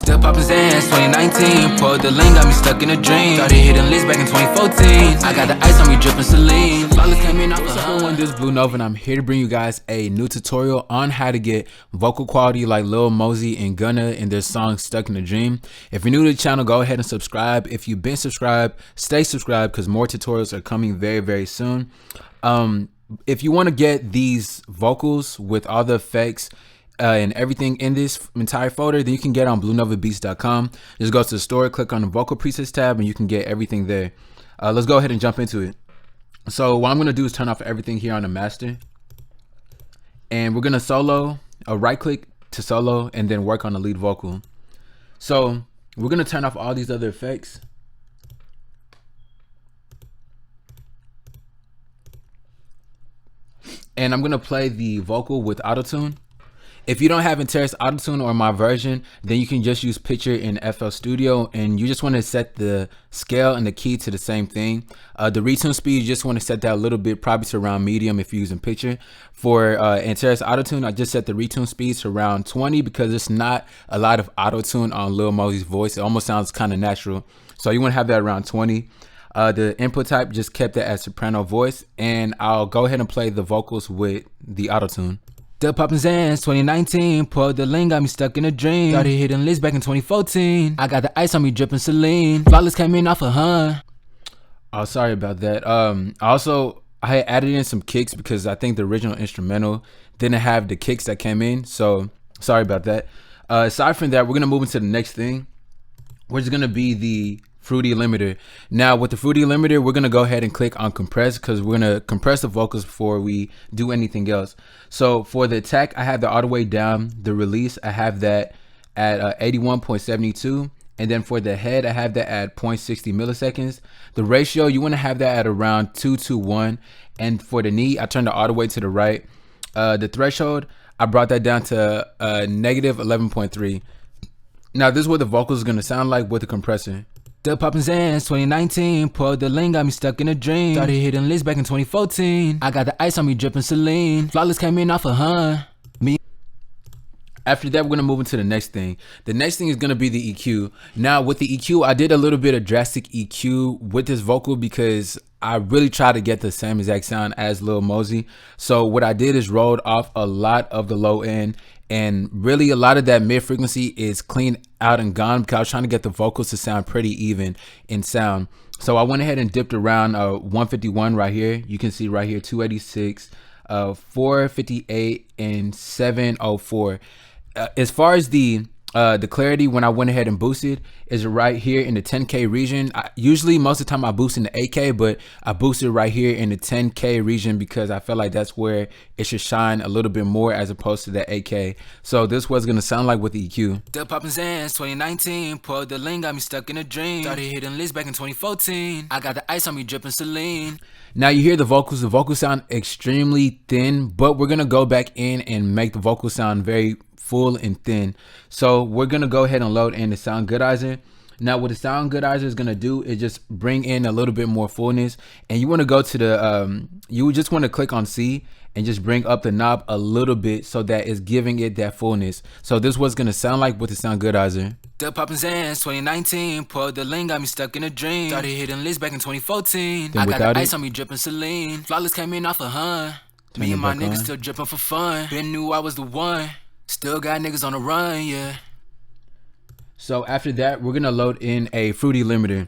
Still poppin' Zans, 2019. Pulled the lane, got me stuck in a dream. Started hitting lists back in 2014. I got the ice on me drippin' Celine. Flawless came in off What's up everyone, this is Blue Nova and I'm here to bring you guys a new tutorial on how to get vocal quality like Lil Mosey and Gunna in their song Stuck in a Dream. If you're new to the channel, go ahead and subscribe. If you've been subscribed, stay subscribed because more tutorials are coming very soon. If you want to get these vocals with all the effects and everything in this entire folder, then you can get on bluenovabeats.com. Just go to the store, click on the vocal presets tab, and you can get everything there. Let's go ahead and jump into it. So what I'm going to do is turn off everything here on the master, and we're going to solo, right click to solo, and then work on the lead vocal. So we're going to turn off all these other effects. And I'm going to play the vocal with autotune. If you don't have Interest Autotune or my version, then you can just use Picture in FL Studio, and you just want to set the scale and the key to the same thing. The retune speed, you just want to set that a little bit, probably to around medium if you're using Picture. For Interest Autotune, I just set the retune speed to around 20 because it's not a lot of autotune on Lil Mosey's voice. It almost sounds kind of natural. So you want to have that around 20. The input type, just kept it as soprano voice, and I'll go ahead and play the vocals with the autotune. Still poppin' Zans, 2019. Pulled the lane, got me stuck in a dream. Started hitting lists back in 2014. I got the ice on me drippin' Celine. Flawless came in off a hun. Oh, sorry about that. Also, I had added in some kicks because I think the original instrumental didn't have the kicks that came in. So sorry about that. Aside from that, we're gonna move into the next thing, which is gonna be the Fruity limiter. Now with the Fruity limiter, we're gonna go ahead and click on compress because we're gonna compress the vocals before we do anything else. So for the attack, I have that all the way down. The release, I have that at 81.72, and then for the head, I have that at 0.60 milliseconds. The ratio, you want to have that at around 2:1, and for the knee, I turned it all the way to the right. The threshold, I brought that down to negative 11.3. Now this is what the vocals is gonna sound like with the compressor. Still poppin' Zans, 2019. Pulled the lane, got me stuck in a dream. Started hitting lists back in 2014. I got the ice on me drippin' Celine. Flawless came in off a hun. After that, we're gonna move into the next thing. The next thing is gonna be the EQ. Now with the EQ, I did a little bit of drastic EQ with this vocal because I really try to get the same exact sound as Lil Mosey. So what I did is rolled off a lot of the low end, and really a lot of that mid frequency is clean out and gone because I was trying to get the vocals to sound pretty even in sound. So I went ahead and dipped around 151 right here. You can see right here 286, 458, and 704. As far as the clarity, when I went ahead and boosted, is right here in the 10K region. Usually most of the time I boost in the 8K, but I boosted right here in the 10K region because I felt like that's where it should shine a little bit more as opposed to that 8K. So this was gonna sound like with the EQ. Still poppin' Zans, 2019. Pulled the lane, got me stuck in a dream. Started hitting lists back in 2014. I got the ice on me drippin' Celine. Now you hear the vocals. The vocals sound extremely thin, but we're gonna go back in and make the vocals sound very full and thin. So we're gonna go ahead and load in the sound goodizer. Now what the sound goodizer is gonna do is just bring in a little bit more fullness, and you want to go to the you just want to click on C and just bring up the knob a little bit so that it's giving it that fullness. So this is what's gonna sound like with the sound goodizer. Still poppin' Zans, 2019. Pulled the lane, got me stuck in a dream. Started hitting lists back in 2014. I got the ice on me drippin' Celine. Flawless came in off a hun. Me and my niggas still drippin' for fun. Been knew I was the one. Still got niggas on the run, yeah. So after that, we're gonna load in a Fruity limiter.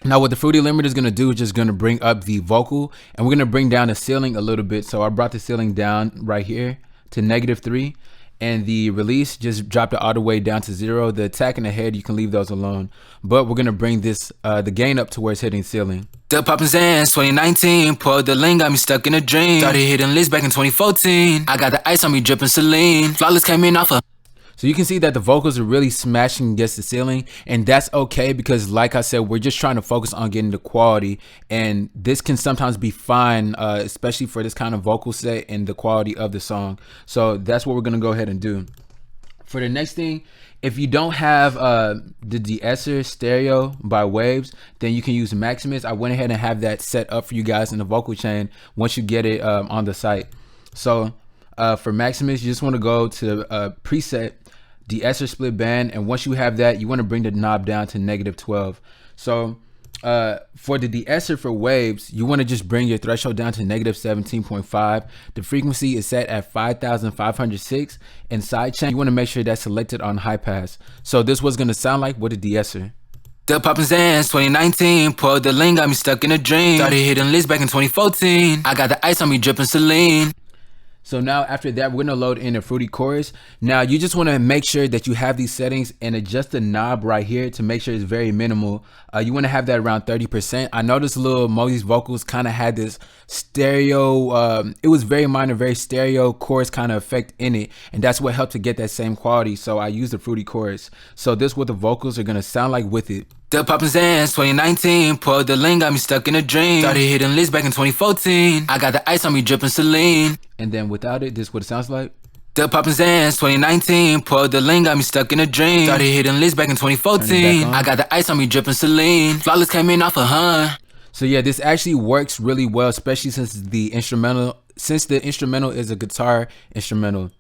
Now what the Fruity limiter is gonna do is just gonna bring up the vocal, and we're gonna bring down the ceiling a little bit. So I brought the ceiling down right here to -3, and the release just dropped it all the way down to 0. The attack and the head, you can leave those alone, but we're gonna bring this the gain up to where it's hitting ceiling. Still poppin' Zans, 2019. Pulled the lane, got me stuck in a dream. Started hitting lists back in 2014. I got the ice on me drippin' Celine. Flawless came in off a. So you can see that the vocals are really smashing against the ceiling, and that's okay because like I said, we're just trying to focus on getting the quality, and this can sometimes be fine, especially for this kind of vocal set and the quality of the song. So that's what we're gonna go ahead and do. For the next thing, if you don't have the de-esser stereo by Waves, then you can use Maximus. I went ahead and have that set up for you guys in the vocal chain once you get it on the site. So for Maximus, you just want to go to preset, de-esser split band, and once you have that, you want to bring the knob down to -12. So for the de-esser for waves, you want to just bring your threshold down to -17.5. The frequency is set at 5,506, and sidechain, you want to make sure that's selected on high pass. So this was going to sound like with a de-esser. The poppin' Zans 2019, pulled the link, got me stuck in a dream. Started hitting lists back in 2014. I got the ice on me dripping Celine. So now after that, we're gonna load in a fruity chorus. Now you just wanna make sure that you have these settings and adjust the knob right here to make sure it's very minimal. You wanna have that around 30%. I noticed Lil Mosey's vocals kind of had this stereo, it was very minor, very stereo chorus kind of effect in it. And that's what helped to get that same quality. So I used the fruity chorus. So this is what the vocals are gonna sound like with it. The poppin' Zans 2019, pulled the link, got me stuck in a dream. Started hitting lists back in 2014. I got the ice on me dripping Celine. And then without it, this is what it sounds like. The poppin' Zans 2019, pulled the link, got me stuck in a dream. Started hitting lists back in 2014. I got the ice on me dripping Celine. Flawless came in off a hun. So yeah, this actually works really well, especially since the instrumental is a guitar instrumental.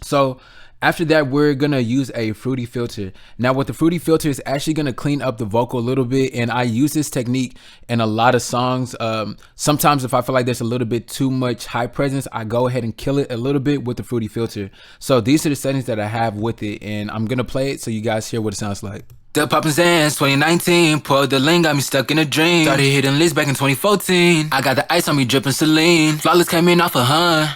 So after that, we're gonna use a fruity filter. Now what the fruity filter is actually gonna clean up the vocal a little bit, and I use this technique in a lot of songs. Sometimes if I feel like there's a little bit too much high presence, I go ahead and kill it a little bit with the fruity filter. So these are the settings that I have with it, and I'm gonna play it so you guys hear what it sounds like. The poppin' Zans 2019, pulled the link, got me stuck in a dream. Started hitting lists back in 2014. I got the ice on me dripping Celine. Flawless came in off a hun.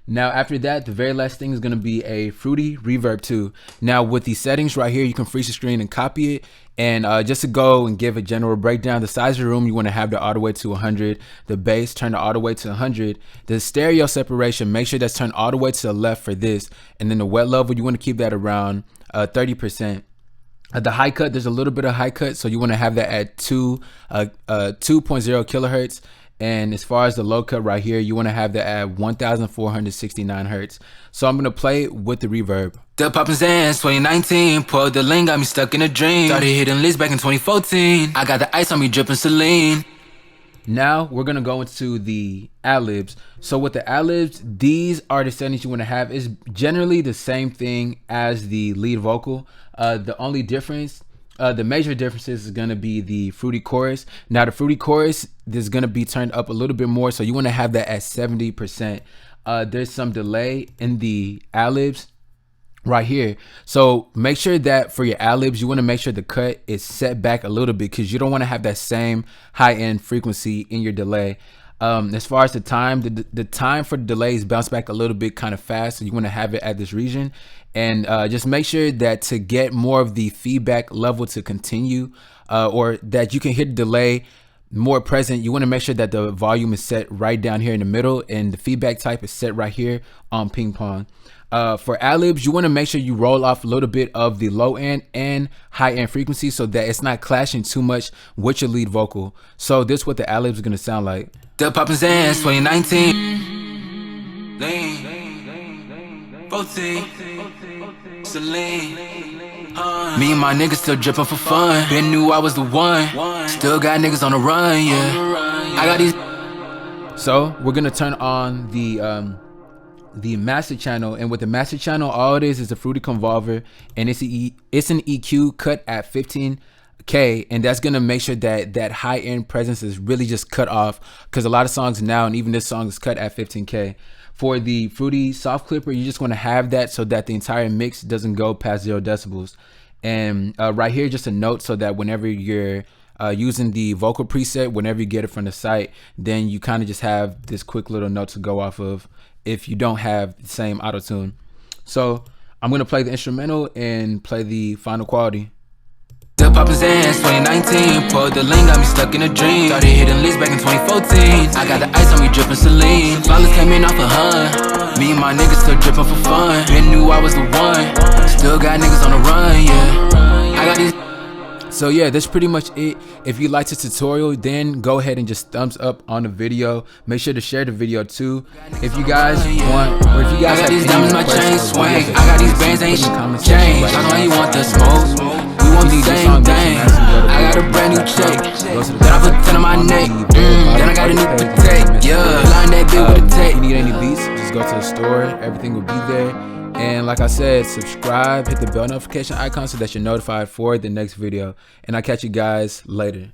Now after that, the very last thing is going to be a fruity reverb too. Now with these settings right here, you can freeze the screen and copy it. And just to go and give a general breakdown, the size of the room, you want to have the all the way to 100. The bass, turn it all the way to 100. The stereo separation, make sure that's turned all the way to the left for this. And then the wet level, you want to keep that around 30%. The high cut, there's a little bit of high cut, so you want to have that at 2.0 kilohertz. And as far as the low cut right here, you want to have that at 1,469 hertz. So I'm going to play it with the reverb. The poppin' Zans 2019, pulled the link, got me stuck in a dream. Started hitting lists back in 2014. I got the ice on me dripping Celine. Now we're going to go into the ad-libs. So with the ad-libs, these are the settings you want to have. It's generally the same thing as the lead vocal. The only difference, the major differences is going to be the fruity chorus. Now the fruity chorus is going to be turned up a little bit more, so you want to have that at 70%. There's some delay in the ad-libs right here, so make sure that for your ad-libs, you want to make sure the cut is set back a little bit, because you don't want to have that same high-end frequency in your delay. As far as the time, the time for the delays bounce back a little bit kind of fast, so you want to have it at this region. And just make sure that to get more of the feedback level to continue, or that you can hit the delay more present, you want to make sure that the volume is set right down here in the middle, and the feedback type is set right here on ping pong. For ad-libs, you want to make sure you roll off a little bit of the low end and high end frequency, so that it's not clashing too much with your lead vocal. So this is what the ad-libs are going to sound like. The poppin' Zans 2019. Lean. 14. Celine. Me and my niggas still drippin' for fun. Been knew I was the one. Still got niggas on the run, yeah. I got these. So we're going to turn on the master channel, and with the master channel, all it is a fruity convolver, and it's an EQ cut at 15K, and that's gonna make sure that that high end presence is really just cut off, because a lot of songs now, and even this song, is cut at 15K. For the fruity soft clipper, you just want to have that so that the entire mix doesn't go past 0 decibels. And right here, just a note, so that whenever you're using the vocal preset, whenever you get it from the site, then you kind of just have this quick little note to go off of if you don't have the same auto tune. So I'm gonna play the instrumental and play the final quality. The poppin' Zans 2019, pulled the link, got me stuck in a dream. Started hitting lists back in 2014. I got the ice on me dripping Celine. Flawless came in off a hun. Me and my niggas still drippin' for fun. Been knew I was the one. Still got niggas on the run, yeah. I got these. So yeah, that's pretty much it. If you liked this tutorial, then go ahead and just thumbs up on the video. Make sure to share the video too. If you guys want, or if you guys have these any diamonds, my chain requests, swing. I got these bands, ain't change. I know you want the smoke. We want the same thing. I got a brand new check. Then I put 10 on my neck. Then I got a new protect. Yeah, line that bit with a tape. If you need any beats, just go to the store. Everything will be there. And like I said, subscribe, hit the bell notification icon so that you're notified for the next video. And I'll catch you guys later.